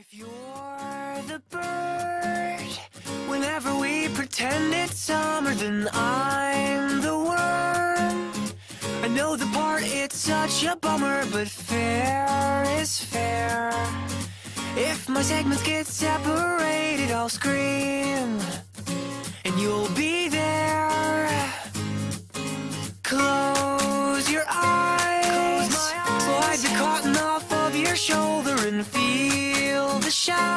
If you're the bird, whenever we pretend it's summer, then I'm the worm. I know the part, it's such a bummer, but fair is fair. If my segments get separated, I'll scream, and you'll be there. Close your eyes, slide the cotton off of your shoulder and feel the shine.